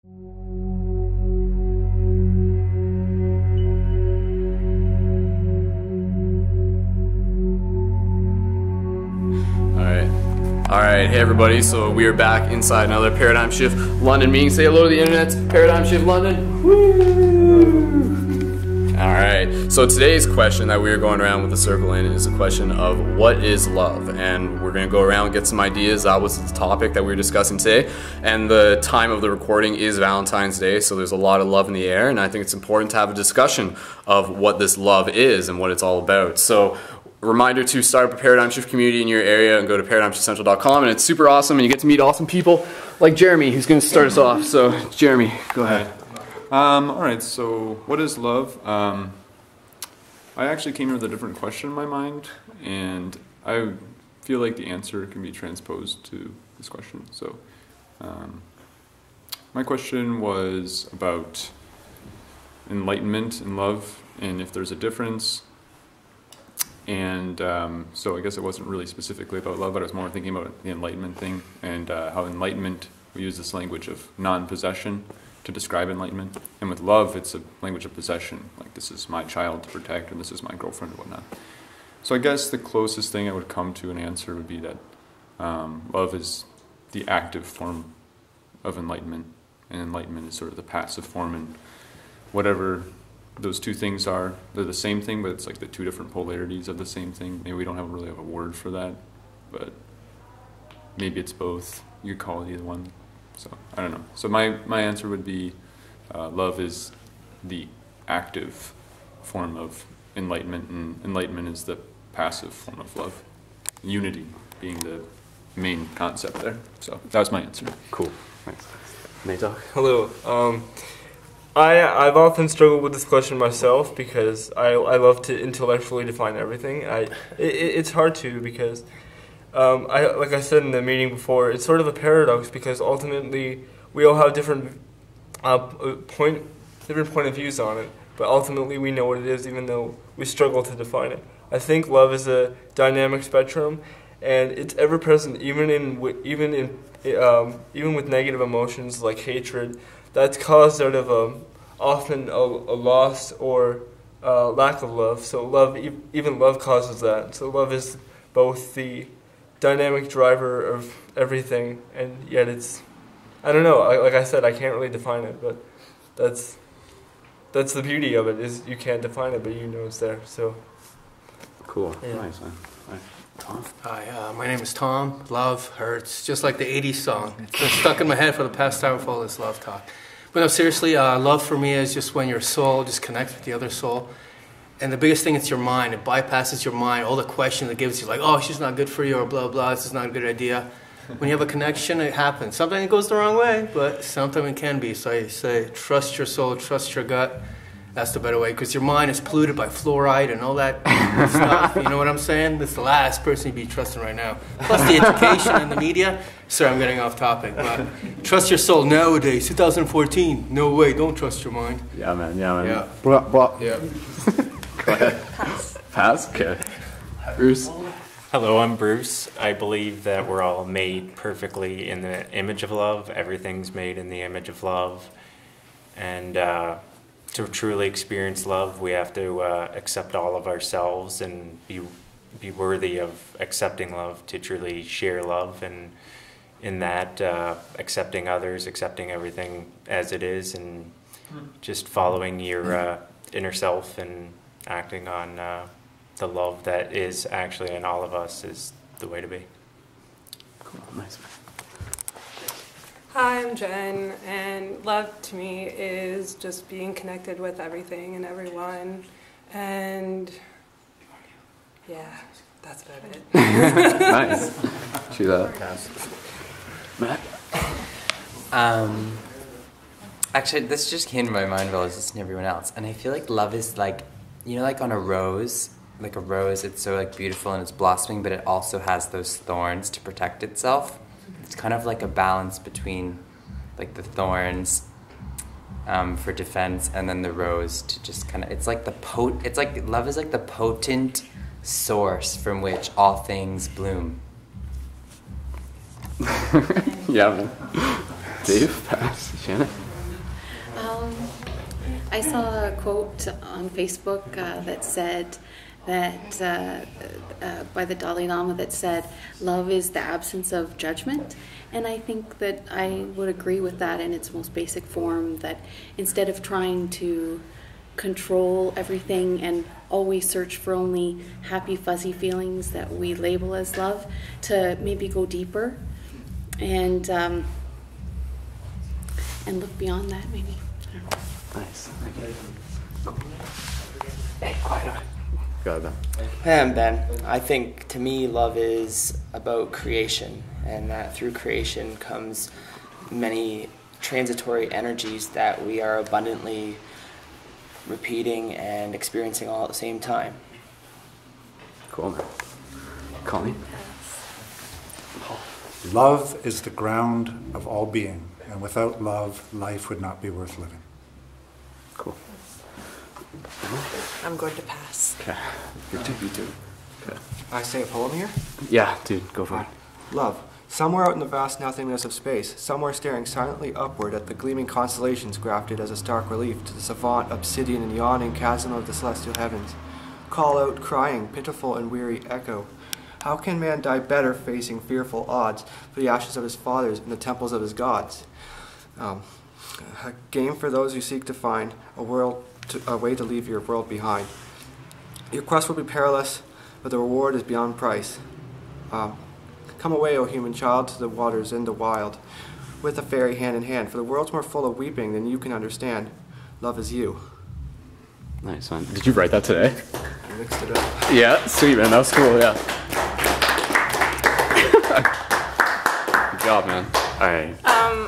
Alright, hey everybody, so we are back inside another Paradigm Shift London meeting. Say hello to the internet, Paradigm Shift London. Woo! Alright, so today's question that we are going around with the circle in is a question of what is love? And we're going to go around and get some ideas. That was the topic that we were discussing today. And the time of the recording is Valentine's Day, so there's a lot of love in the air, and I think it's important to have a discussion of what this love is and what it's all about. So reminder to start up a Paradigm Shift community in your area and go to paradigmshiftcentral.com, and it's super awesome and you get to meet awesome people like Jeremy, who's going to start us off. So Jeremy, go ahead. Alright, so what is love? I actually came here with a different question in my mind, and I feel like the answer can be transposed to this question. So my question was about enlightenment and love, and if there's a difference. And so I guess it wasn't really specifically about love, but I was more thinking about the enlightenment thing, and how enlightenment, we use this language of non-possession to describe enlightenment. And with love, it's a language of possession, like this is my child to protect, and this is my girlfriend, and whatnot. So I guess the closest thing I would come to an answer would be that love is the active form of enlightenment, and enlightenment is sort of the passive form, and whatever those two things are, they're the same thing, but it's like the two different polarities of the same thing. Maybe we don't really have a word for that, but maybe it's both. You could call it either one. So I don't know. So my answer would be love is the active form of enlightenment, and enlightenment is the passive form of love. Unity being the main concept there. So that was my answer. Cool. Thanks. Natok? Hello. I've often struggled with this question myself because I love to intellectually define everything. It's hard to, because like I said in the meeting before, it's sort of a paradox, because ultimately we all have different point of views on it, but ultimately we know what it is, even though we struggle to define it. I think love is a dynamic spectrum, and it's ever present, even with negative emotions like hatred. That's caused out of often a loss or lack of love. So love, even love causes that. So love is both the dynamic driver of everything, and yet it's, I don't know, like I said, I can't really define it, but that's the beauty of it, is you can't define it, but you know it's there. So cool. Yeah. Nice, man. Right. Tom? Hi, my name is Tom. Love hurts, just like the 80s song. It's been stuck in my head for the past hour for all this love talk. But no, seriously, love for me is just when your soul just connects with the other soul. And the biggest thing is your mind. It bypasses your mind. All the questions it gives you, like, oh, she's not good for you, or blah, blah, this is not a good idea. When you have a connection, it happens. Sometimes it goes the wrong way, but sometimes it can be. So I say, trust your soul, trust your gut. That's the better way, because your mind is polluted by fluoride and all that stuff. You know what I'm saying? That's the last person you'd be trusting right now. Plus the education and the media. Sorry, I'm getting off topic. But trust your soul nowadays, 2014. No way, don't trust your mind. Yeah, man. Yeah, man. Yeah. Blah. Yeah. Go ahead. Pass? Okay. Bruce? Hello, I'm Bruce. I believe that we're all made perfectly in the image of love. Everything's made in the image of love. And to truly experience love, we have to accept all of ourselves and be worthy of accepting love, to truly share love, and in that accepting others, accepting everything as it is, and just following your inner self and acting on the love that is actually in all of us is the way to be. Cool. Nice. Hi, I'm Jen, and love to me is just being connected with everything and everyone, and yeah, that's about it. Nice. See that? Matt? Actually, this just came to my mind while I was listening to everyone else, and I feel like love is like, you know, like on a rose, it's so like beautiful and it's blossoming, but it also has those thorns to protect itself. It's kind of like a balance between like the thorns for defense, and then the rose to just kind of, it's like love is like the potent source from which all things bloom. Yeah, man. Dave, pass. Shannon? Um, I saw a quote on Facebook that said that by the Dalai Lama that said, "Love is the absence of judgment," and I think that I would agree with that in its most basic form. That instead of trying to control everything and always search for only happy fuzzy feelings that we label as love, to maybe go deeper and look beyond that, maybe. I don't know. Nice. Hey, quiet. Go ahead, Ben. Hey, I'm Ben. I think to me love is about creation, and that through creation comes many transitory energies that we are abundantly repeating and experiencing all at the same time. Cool, man. Colleen? Love is the ground of all being, and without love, life would not be worth living. Cool. I'm going to pass. Okay. You too. Okay. I say a poem here? Yeah, dude, go for it. Love. Somewhere out in the vast nothingness of space, somewhere staring silently upward at the gleaming constellations grafted as a stark relief to the savant, obsidian, and yawning chasm of the celestial heavens. Call out, crying, pitiful and weary echo. How can man die better facing fearful odds for the ashes of his fathers and the temples of his gods? A game for those who seek to find a way to leave your world behind. Your quest will be perilous, but the reward is beyond price. Come away, O human child, to the waters and the wild, with a fairy hand in hand, for the world's more full of weeping than you can understand. Love is you. Nice, man. Did you write that today? I mixed it up. Yeah, sweet, man. That was cool, yeah. Good job, man. All right.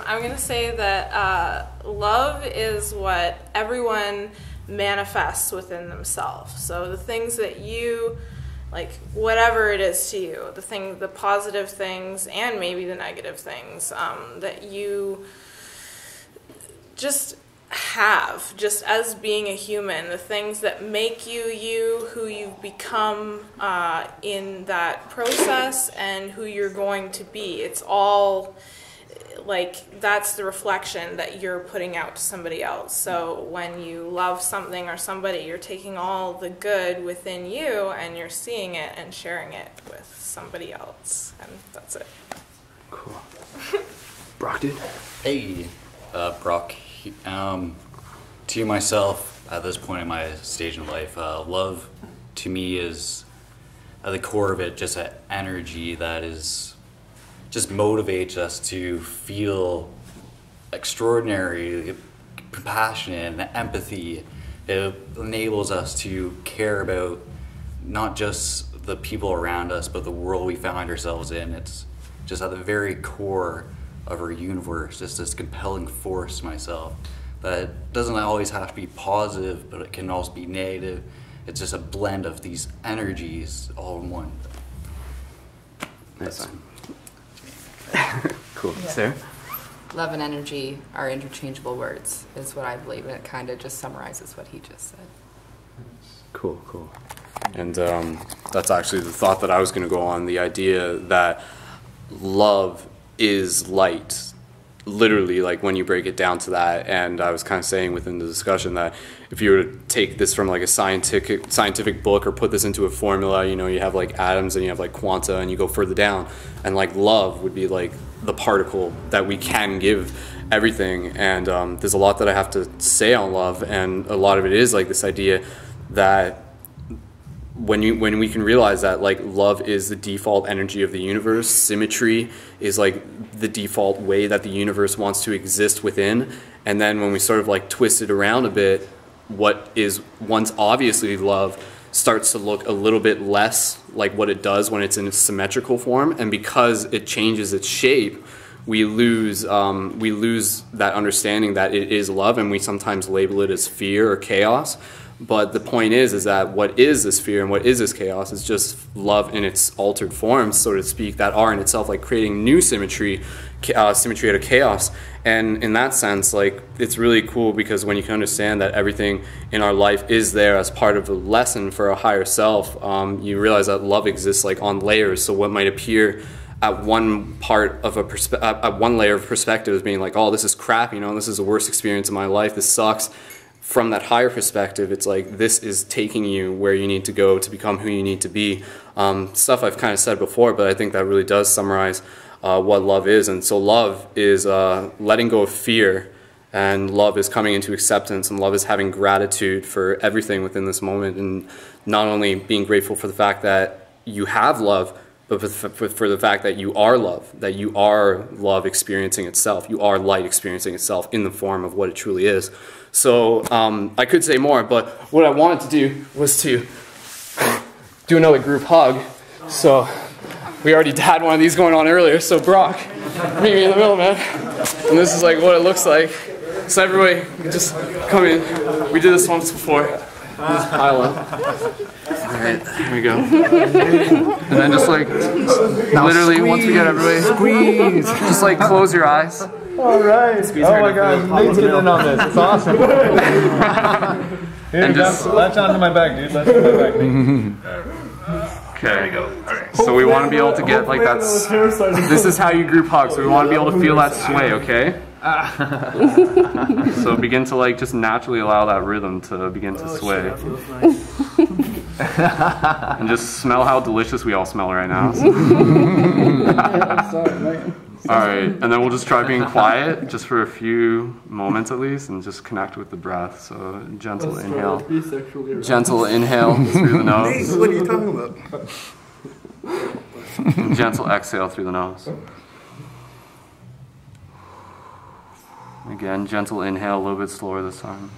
I'm going to say that love is what everyone manifests within themselves. So the things that you, like whatever it is to you, the positive things and maybe the negative things that you just have, just as being a human, the things that make you you, who you've become in that process and who you're going to be. It's all like that's the reflection that you're putting out to somebody else. So when you love something or somebody, you're taking all the good within you and you're seeing it and sharing it with somebody else. And that's it. Cool. Brock, dude? Hey, Brock. To myself, at this point in my stage in life, love to me is, at the core of it, just an energy that is just motivates us to feel extraordinary compassion and empathy. It enables us to care about not just the people around us, but the world we find ourselves in. It's just at the very core of our universe, just this compelling force to myself that doesn't always have to be positive, but it can also be negative. It's just a blend of these energies all in one. Nice. Cool. Yeah. Sarah? Love and energy are interchangeable words, is what I believe, and it kind of just summarizes what he just said. Cool, cool. And that's actually the thought that I was going to go on, the idea that love is light, literally, like when you break it down to that. And I was kind of saying within the discussion that if you were to take this from like a scientific book or put this into a formula, you know, you have like atoms and you have like quanta and you go further down, and like love would be like the particle that we can give everything. And there's a lot that I have to say on love, and a lot of it is like this idea that when we can realize that like love is the default energy of the universe, symmetry is like the default way that the universe wants to exist within, and then when we sort of like twist it around a bit, what is once obviously love starts to look a little bit less like what it does when it's in a symmetrical form, and because it changes its shape, we lose that understanding that it is love, and we sometimes label it as fear or chaos. But the point is that what is this fear and what is this chaos is just love in its altered forms, so to speak, that are in itself like creating new symmetry out of chaos. And in that sense, like, it's really cool because when you can understand that everything in our life is there as part of a lesson for a higher self, you realize that love exists like on layers. So what might appear at one part of at one layer of perspective as being like, oh, this is crap, you know, this is the worst experience of my life, this sucks. From that higher perspective, it's like this is taking you where you need to go to become who you need to be. Stuff I've kind of said before, but I think that really does summarize what love is. And so love is letting go of fear, and love is coming into acceptance, and love is having gratitude for everything within this moment, and not only being grateful for the fact that you have love, but for the fact that you are love, that you are love experiencing itself, you are light experiencing itself in the form of what it truly is. So I could say more, but what I wanted to do was to do another group hug. So we already had one of these going on earlier, so Brock, meet me in the middle, man. And this is like what it looks like. So everybody, just come in. We did this once before. Just pile up. Alright, here we go. And then just like, literally, once we get everybody, squeeze. Just like close your eyes. Alright. Oh my gosh, Nate's getting in on this. It's awesome. Here, just latch onto my back, dude. Latch onto my back, Nate. Okay, there you go. Alright. So we want to be able to get like that. This is how you group hug. So we want to be able to feel that sway, okay? So begin to like just naturally allow that rhythm to begin to sway. And just smell how delicious we all smell right now. Alright, and then we'll just try being quiet just for a few moments at least, and just connect with the breath. So gentle inhale. Gentle inhale through the nose. What are you talking about? And gentle exhale through the nose. Again, gentle inhale, a little bit slower this time.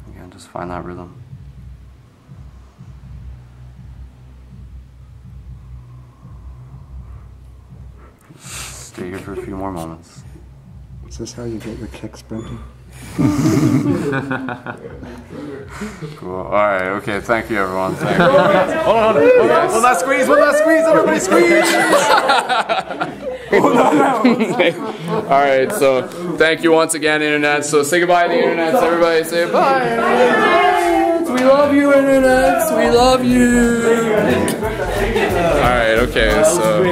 Again, just find that rhythm. Stay here for a few more moments. Is this how you get your kick sprinting? Cool. Alright, okay, thank you everyone. Thank you. Hold on. One last squeeze, everybody squeeze! Alright, so thank you once again, Internet. So say goodbye to the Internet. Everybody say bye, Internet. We love you, Internet. We love you. Alright, okay, so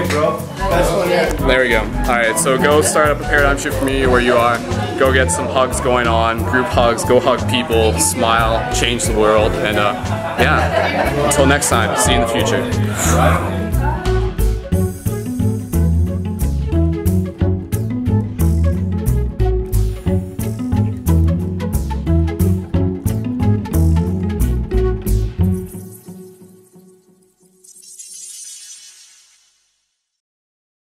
there we go. Alright, so go start up a paradigm shift for me where you are. Go get some hugs going on, group hugs, go hug people, smile, change the world, and yeah, until next time, see you in the future.